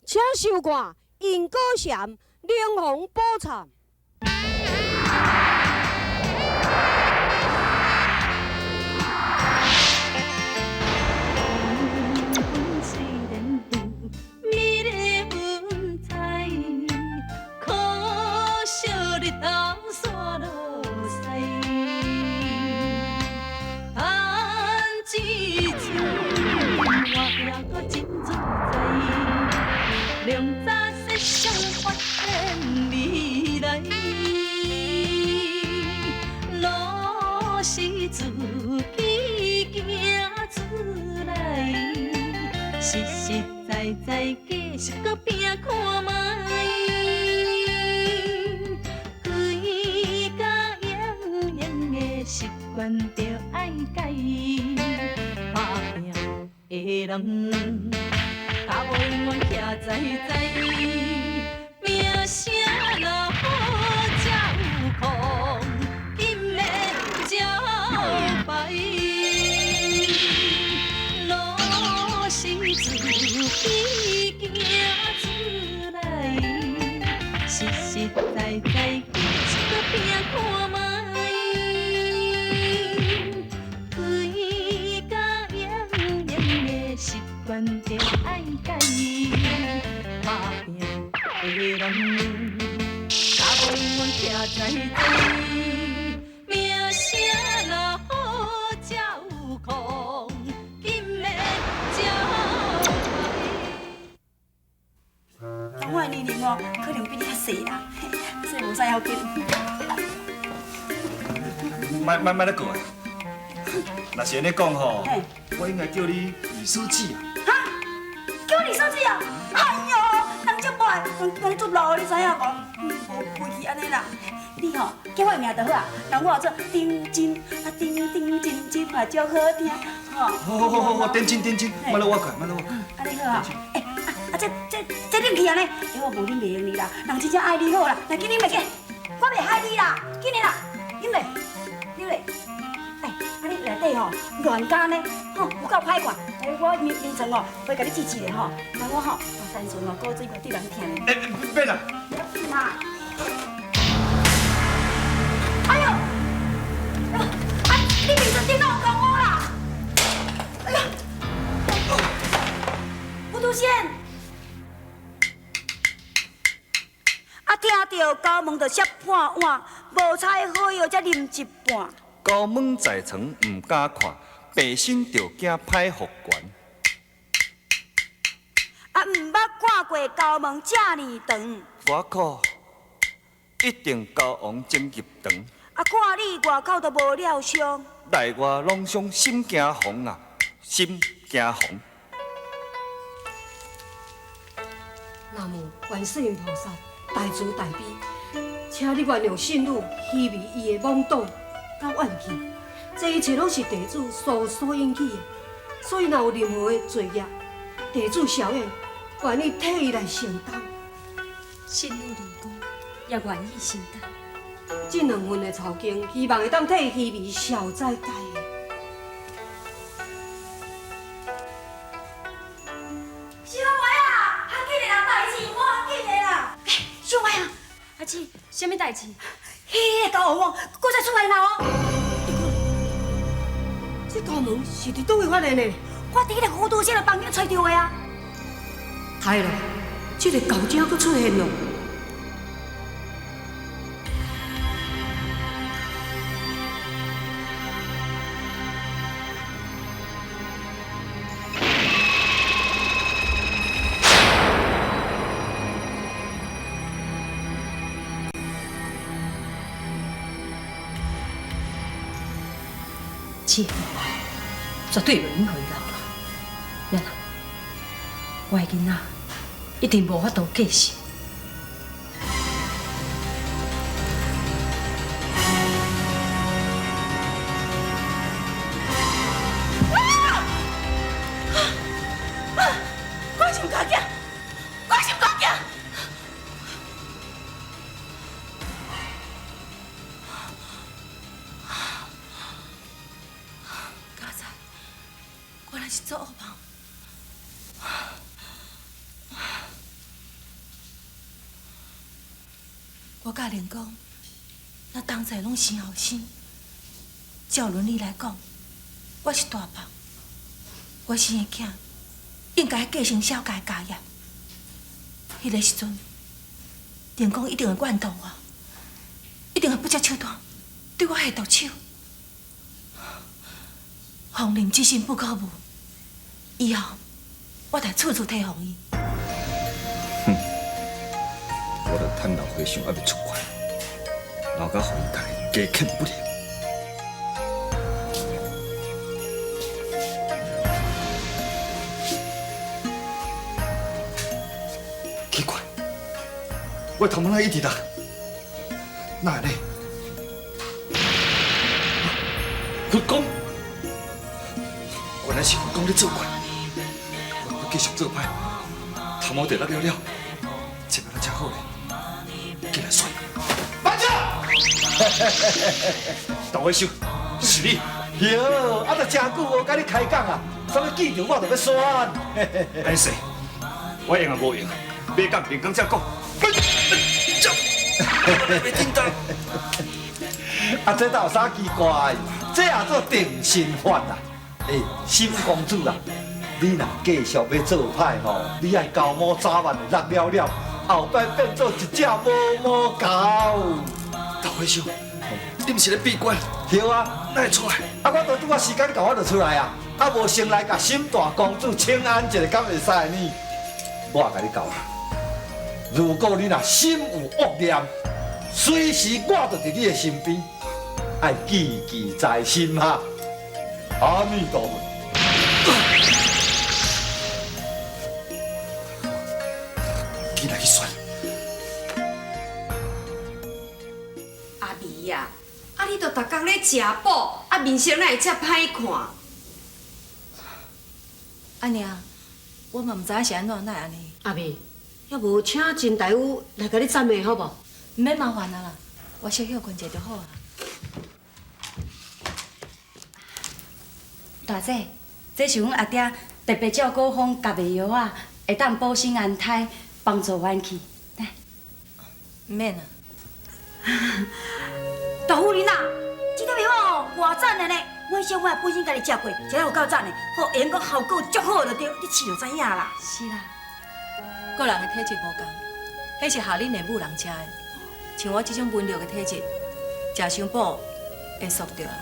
请收看因果禅灵红宝忏。良早世上发现未来，路是自己行出来，实实在在继续搁拼看卖，规家营营的习惯着爱改，打拼的人。大无永远徛在名声若好才有空，今的招牌，路是自己行出来，实实在在继续搁拼看卖，规家营营的习惯着爱。打拼的人，大无永远徛在名声若好才有空，今的招牌。我的年龄哦，可能比你较细啦，所以无啥要紧。莫咧过啊！若是安尼讲吼，我应该叫你李书记啊。叫你书记啊！哎呦，人这歹，讲出路，你知影无？无脾气安尼啦。你吼叫我的名就好啊，人我做丁真啊，丁真真嘛，足好听吼。好，点睛，莫落我快，莫落我快。安尼好啊！这恁去安尼，我无恁袂用你啦。人真正爱你好啦，来，紧啉袂紧，我袂害你啦，紧啉啦，啉嘞，啉嘞。哎，啊你内底吼乱干呢，吼有够歹看。我眠床哦，会甲你治治的吼。那我吼，单纯哦，古水块对人听的。别啦！妈！哎呦！啊！你面床顶哪有讲我啦？哎呀！胡都仙！啊，听到高门就摔半碗，无菜好药才啉一半。高门在床唔敢看，病身着惊歹福源。啊，毋捌看过高门这呢长，我可一定高王情入肠。啊，看你外口都无了伤，内外拢伤心惊慌啊，心惊慌。南无观世音菩萨，大慈大悲，请你原谅信女虚伪伊的妄动甲怨气，这一切拢是地主所引起的，所以若有任何的罪孽，地主小燕愿意替伊来承担。信女离宫也愿意承担。这2份的酬金，希望会当替虚伪消灾解厄。小妹啊，较紧的啦，代志赶紧的啦。小妹啊，阿姊，什么代志？迄个高王搁再出来闹哦。这高门是伫倒位发现的？我伫迄个糊涂仙的房间找到的啊。害了，这个狗精搁出现了。姐，绝对袂允许留啦！呀啦，我的囡仔一定无法度继承。我心肝惊，我心肝惊。刚才果然是做噩梦。我甲莲讲，咱同齐拢生后生，照伦理来讲，我是大伯，我生的囝应该继承小家的家业。迄个时阵，莲公一定会怨妒我，一定会不折手段对我下毒手。红林之心不可无，以后我得处处提防伊。我着趁老和尚还未出关，留甲互伊家己加欠不灵。奇怪，我头毛仔一直啦，哪会呢？佛公，原来是佛公咧作怪，我要继续做歹，头毛地落了了，这个才好咧。进来算，慢着！大和尚，是你。哟，啊，都真久无甲你开讲啊，什么记场我就要选。安势，我用也无用，要讲连讲才讲。别听到。啊，这倒有啥奇怪？这也做定心丸啦。新公主啦，你若继续要做歹吼，你爱高毛早晚的落了了。后摆变做一只毛毛狗。大和尚，你毋是咧闭关？对啊，哪会出来？啊，我都拄啊时间到，我就出来啊。啊，无先来甲心大公主请安一下，敢会使呢？我甲你讲，如果你若心有恶念，随时我就伫你的身边，爱记记在心哈。阿弥陀佛。你来去选。阿姨呀，啊你都逐工咧食补，啊面色哪会遮歹看？阿娘，我嘛毋知影是安怎奈安尼。阿妹，要无请陈大夫来甲你赞美好无？毋免麻烦啊啦，我小休困者就好啊。大姐，这是阮阿爹特别照顾方夹的药啊，会当补身安胎，帮助元气。来，毋免啊。大夫人啊，这个药哦，偌赞的呢！我小我本身家己食过，食了有够赞的，好，用讲效果足好就对，你试就知影啦。是啦，个人的体质无共，迄是效恁的母人食的。像我这种温柔的体质，食伤补会缩掉啦。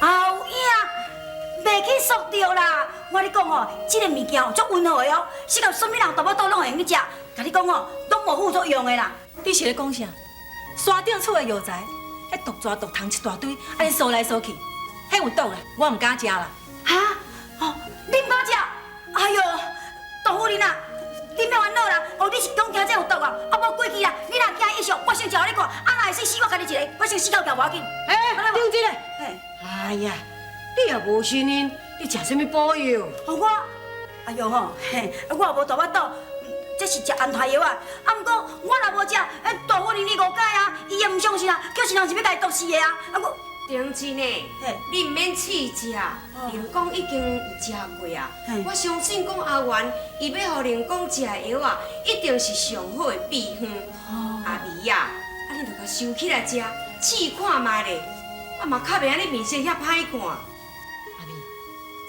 后影，袂去缩掉啦！我跟你讲哦，这个物件哦，足温和的哦，适合什么人大腹肚拢会用去食。甲你讲哦，拢无副作用的啦。你是咧讲啥？山顶厝的药材，迄毒蛇毒虫一大堆，安尼扫来扫去，迄有毒啦，我毋敢食啦。哈？哦，你唔敢食？哎哟，大夫人啊，你莫烦恼啦。哦，你是讲惊这有毒啊？啊，无过去啦，你若惊一宿，我先食互你看。啊，若会死我家己一个，我先死到条无要紧。顶一个。嘿，哎呀，你也无信任，你食什么补药？我，哎哟吼，嘿，我也无大腹肚。这是食安胎药啊！啊，毋过我若无食，大夫人你误解啊，伊也毋相信啊，叫是人是要家己毒死的啊！啊，我顶真的，你唔免试食，灵公已经有食过啊。我相信讲阿元，伊要互灵公食的药啊，一定是上好的秘方。阿妹呀，啊你著甲收起来食，试看卖咧，啊嘛较袂安尼面色遐歹看。阿妹，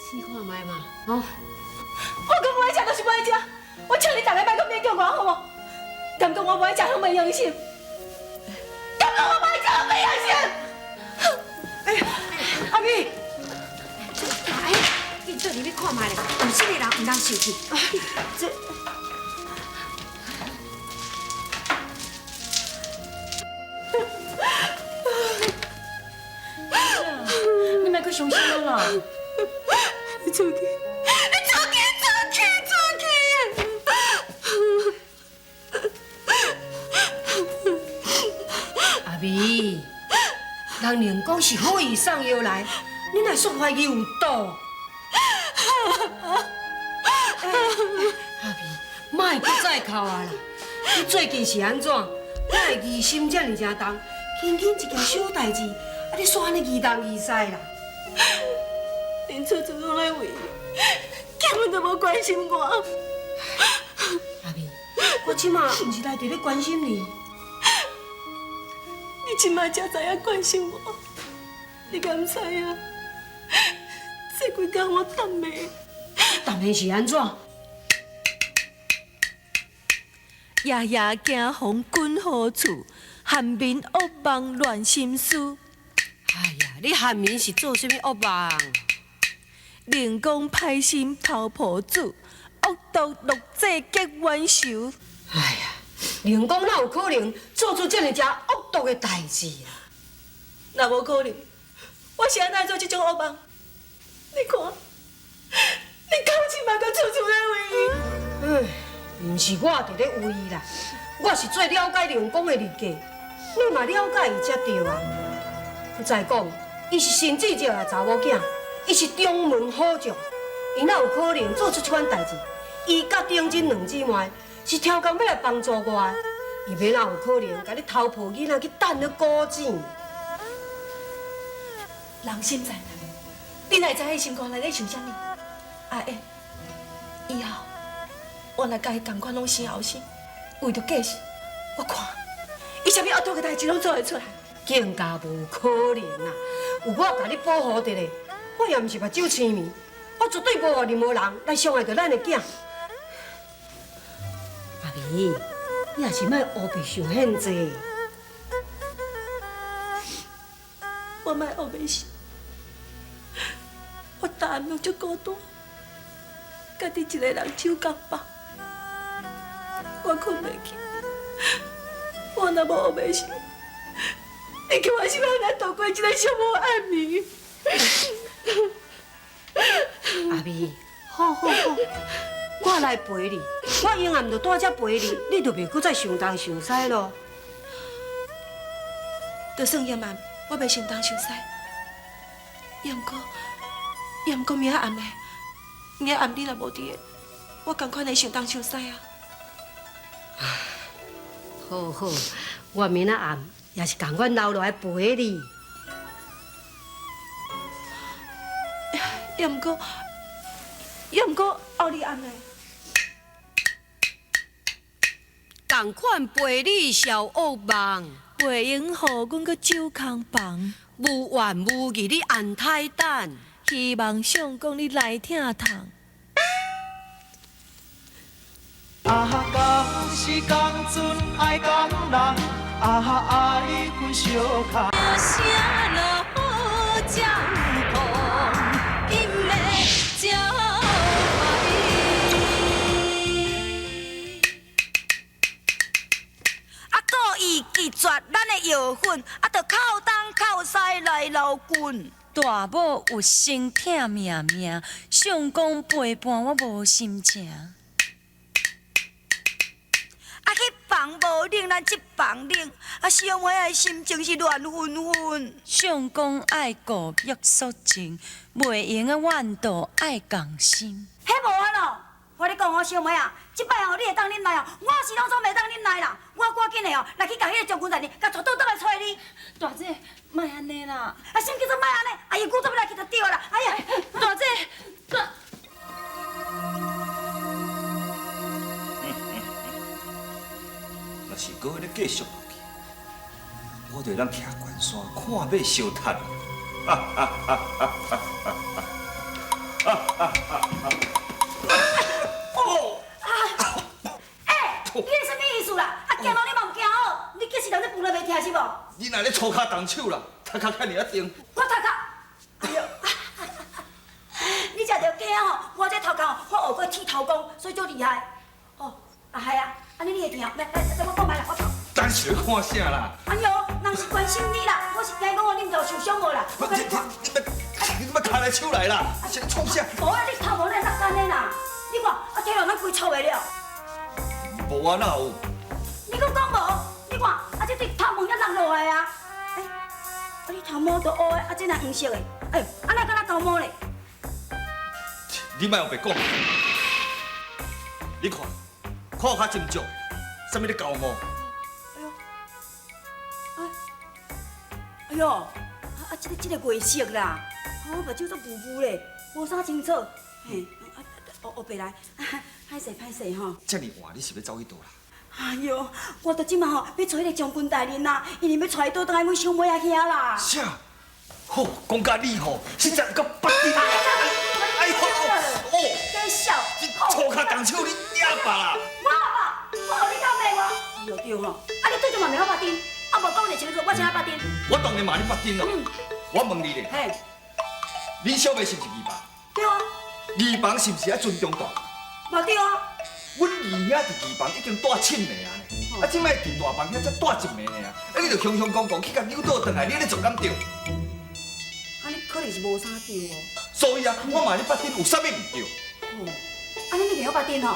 试看卖嘛，好。我讲不爱食就是不爱食。我请你大家别个勉强我好无？敢讲我不爱食，我袂用心。敢讲我不爱食，我袂用心。哎呀，阿妹，哎，你做你要看卖咧，有心的人唔通受气。这，你莫去伤心啦。你出去。阿妹，人灵公是好意送药来，你若煞怀疑有毒。阿妹，莫搁再哭啊啦！你最近是安怎？哪会疑心这尔正重？轻轻一件小代志，啊你煞安尼疑东疑西啦？恁厝厝拢来为伊，根本就无关心我。阿妹，我即马毋是来伫咧关心你，即摆才知影关心我，你敢知影？这几天我等袂。但是是安怎？夜夜惊风滚好厝，汉民恶梦乱心思。哎呀，你汉民是做啥物恶梦？灵公歹心偷婆子，恶毒录制结冤仇。哎呀，灵公哪有可能做出这么只恶毒的代志啊？若无可能，我是安怎做这种恶梦？你看，你口气嘛，搁处处在为伊。毋是我伫咧为伊啦，我是最了解灵公的日记，你嘛了解伊才对啊。再讲，伊是新至少的查某囝，伊是中门好将，伊哪有可能做出这款代志？伊甲丁真两姊妹是挑工要来帮助我的，伊免哪有可能甲你偷抱囡仔去等咧古井？人心在人，你哪会知伊心肝内底想啥物？阿燕，以后我若甲伊同款拢生后生，为着嫁死，我看伊啥物恶毒的代志拢做会出来。更加无可能啊！有我甲你保护着咧，我也毋是目睭青面，我绝对无互任何人来伤害着咱的囝。阿妹，你也是莫乌白想遐济。我莫后悔死，我逐暗拢足孤单，家己一个人手工包，我困袂去。我若无后悔死，你叫我是要安怎度过这个寂寞暗暝？阿妹，好，我来陪你，我永远就待这陪你，你就袂搁再想东想西咯。就算夜晚我袂想东想西，也毋过明仔暗暝，明仔暗你若无伫个，我同款会想东想西啊。好，我明仔暗也是共阮留落来陪你。也毋过后日暗暝，共款陪你消恶梦，袂用互阮搁酒空房，无怨无义你安太等。希望相公你来听痛。啊，讲是讲准爱讲人，爱分小空。声落好照痛，因的照故意拒绝咱的药粉，着靠东靠西来流棍。大某有生疼命命，相公陪伴我无心情。去房无冷，咱这房冷，小妹的心情是乱纷纷。相公爱顾约束情，袂用的怨妒爱共心。迄无安咯，我你讲小妹啊，即摆你会当忍耐我是拢总袂当忍耐啦。我赶紧的来去甲迄个将军大人，甲带倒来找你。大姐，莫安尼啦！什么叫做莫安尼？哎呀，古早要来去就对啦。哎呀，大姐，若是搁咧继续落去，我就让徛关山看马烧炭。你是什么意思啦？行路你嘛有行好，你计是人咧扶了袂听是无？你若咧粗骹动手啦，头壳遐尔重。我头壳，哎呦，你食着惊吼，我这头壳我学过剃头功，所以足厉害。哦，系啊，安尼你会听？来，我讲摆啦，我讲。等是要看啥啦？哎呦，人是关心你啦，我是惊讲我恁着受伤无啦。我跟你讲，你怎么卡来手来啦？先创啥？无啊，你头毛咱落干的啦。你看，体力咱规粗的了。无啊，哪有？你搁讲无？你看，这对头毛才落落来啊。你头毛都乌的，这若黄色的，哎呦，安尼敢若高毛咧？你莫有白讲。你看，看较斟酌，什么咧高毛？哎呦，这个月色啦，我目睭足糊糊咧，无啥清楚。嘿，黑白来，歹势吼。遮尔晚，你是要走去倒啦？哎呦，我都即马吼要找迄个将军大人啦，因为要带伊倒转来阮小妹仔遐啦。啥？吼，讲甲你吼，实在个八点。哎呦，哦，该笑。粗骹动手你野吧啦！我互你讲袂我。对对吼，啊你对着嘛袂好八点，啊无讲一个清楚，我请八点。我当然嘛你八点咯。我问你咧，嘿，你小妹是不是二房？对啊。二房是不是爱尊重大？无对啊。阮二兄伫二房已经住7暝啊呢，啊，即摆伫大房遐才住1暝呢啊，你就雄雄公公去甲扭倒转来，你咧做敢对？安尼可能是无啥对哦。所以啊，我问你八点有啥物唔对？哦，安尼你袂晓八点吼，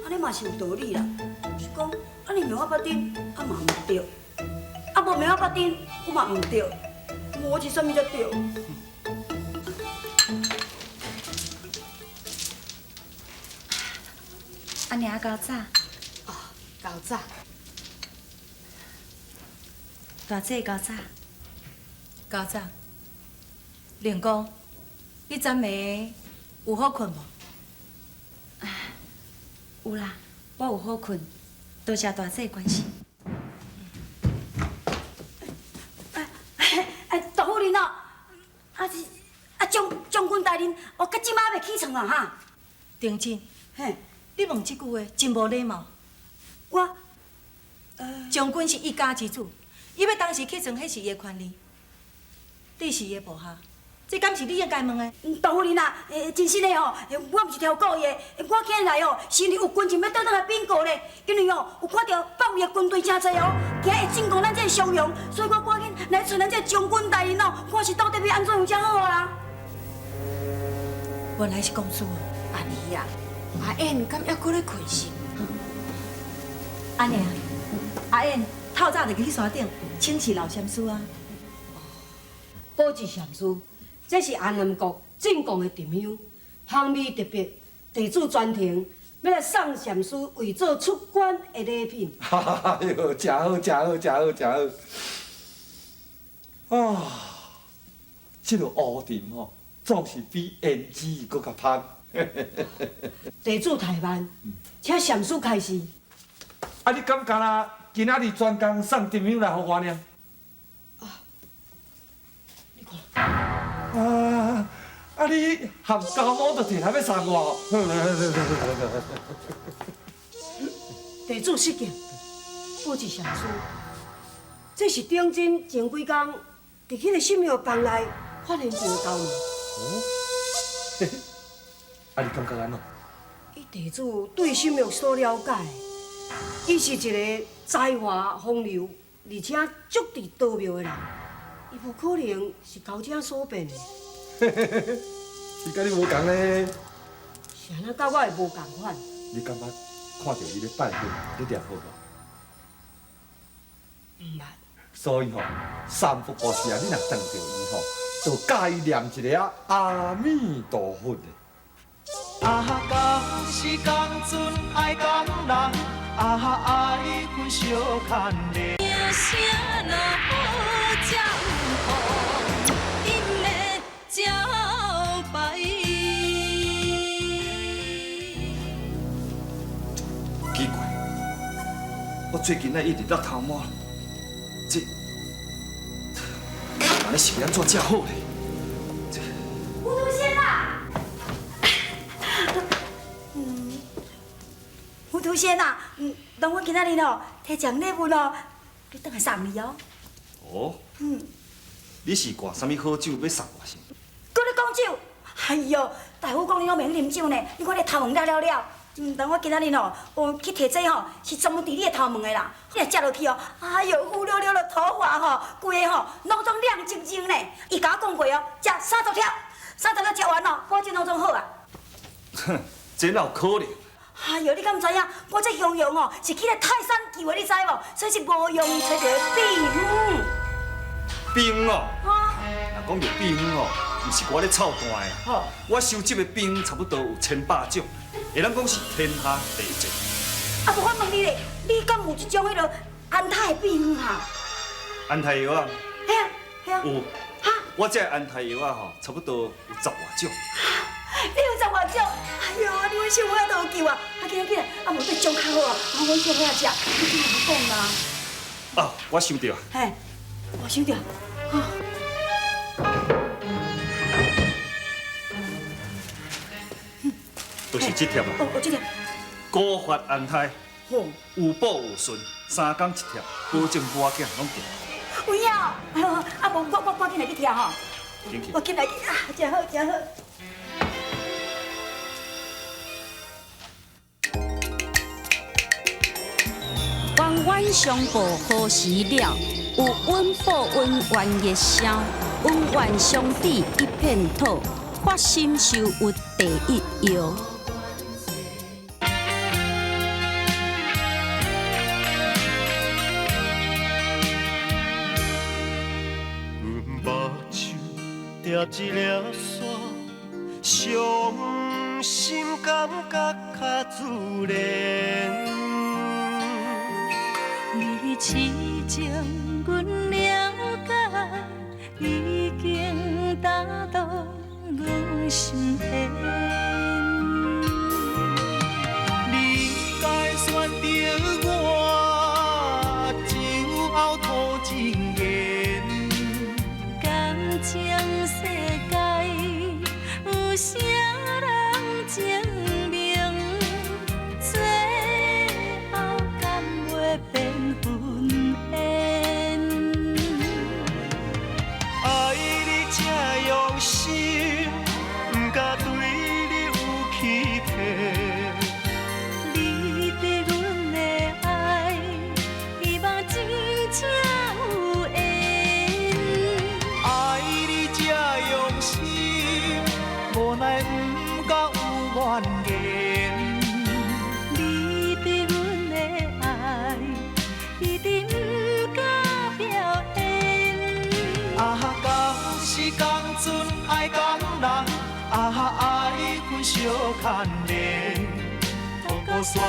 安尼嘛是有道理啦。是讲，安尼袂晓八点，啊嘛唔对，啊无袂晓八点，我嘛唔对，我是啥物才对？安尼啊，较早，哦，较早，大姐较早，家早，连公，你昨暝有好困无？有啦，我有好困，多谢大姐关心。大夫人哦，将军大人，我到即马未起床啊哈。丁真，嘿，你问这句话真无礼貌。我，将军是一家之主，伊要当时起床，迄是伊的权利。你是伊的部下，这敢是你应该问的？大夫人啊，真心的吼，我毋是挑故意的，我起来哦，心里有军情要倒转来禀告咧，因为哦，有看到北位的军队真侪哦，今会进攻咱这个襄阳，所以我赶紧来找咱这将军大人哦，看是到底要安怎样才好啦。原来是公主哦。安尼啊，阿燕敢还搁咧困醒？安尼啊，阿燕透早就去山顶请示老禅师啊。宝智禅师，这是安南国进贡的珍香，香味特别，地主专程要来送禅师为做出关的礼品。哎呦，真好，真好，真好，真好！啊，这个乌茶吼，总是比胭脂搁较香。地主太慢，请禅师开示。啊，你敢干啦？今仔日专工送珍香来互我呢？啊！啊！你含高毛就摕来要送我？地主失敬，宝智禅师，这是顶真前几天伫迄个什么房内发现到的豆物。哦，啊！你感觉安怎？伊地主对什么所了解，伊是一个才华风流，而且足伫道庙的人。伊无可能是高正所变的，伊甲你无共咧。是安那甲我会无共款？你感觉看到伊咧拜佛，你念好无？毋捌。所以吼，三不五时啊，你若撞到伊吼，就教伊念一个阿弥陀佛的。啊，工是工准爱工人，啊爱分小牵连。声若好照顾，因的招牌。奇怪，我最近一直落头毛，这安尼是要安怎才好咧？糊涂仙啊！糊涂仙啊，等我今仔日哦，摕奖礼物哦，你等下送你哦。哦，你是挂啥物好酒要送我是？搁咧讲酒？哎呦，大夫讲你拢免啉酒呢，你看你头毛了。等我今仔日哦，去摕这吼，是专门治你的头毛的啦。你若食落去哦，哎呦，乌溜溜的头发吼，规个吼，拢总亮晶晶呢。伊甲我讲过哦，食30条，30条食完哦，保证拢总好啊。哼，这哪有可能？哎呦，你敢知影？我这香药哦，是去咧泰山求的，你知无？所以是无容易找到病。冰哦，啊，若讲到冰哦，毋是我咧操蛋的。好，我收集的冰差不多有1100种，会当讲是天下第一。啊，无我问你咧，你敢有一种迄落安泰的冰哈？安泰药啊，嘿啊，嘿啊。有。哈，我这安泰药啊吼，差不多有10外种。你有十外种，哎呦，你阮小妹都有救啊！起来，无对种较好啊！阮小妹食，你怎么不讲啦？啊，我想到，嘿，我想到，就是这贴啊。哦，这个，高发安泰，吼，有保有顺，3工一贴，保证我囝拢定。有影，哎呦，啊无我赶紧来去听吼，紧去。我紧来去啊，真好真好。弯弯相报何时了？有温报温冤热烧，温冤相抵一片土，发心受屈第一摇。阮目睭叠一粒沙，伤心感觉较自然。你始终阮了解，已经打动阮心弦。你该选择我，酒后吐真言。感情世界有啥人证明？最后敢袂变云烟？爱你这用心，不敢对你有欺骗。你对阮的爱，希望真正有缘。爱你这用心，无奈不敢有怨言。你对阮的爱，一定不敢表演。啊，敢是共船爱共人，啊，爱分相牵连，透过山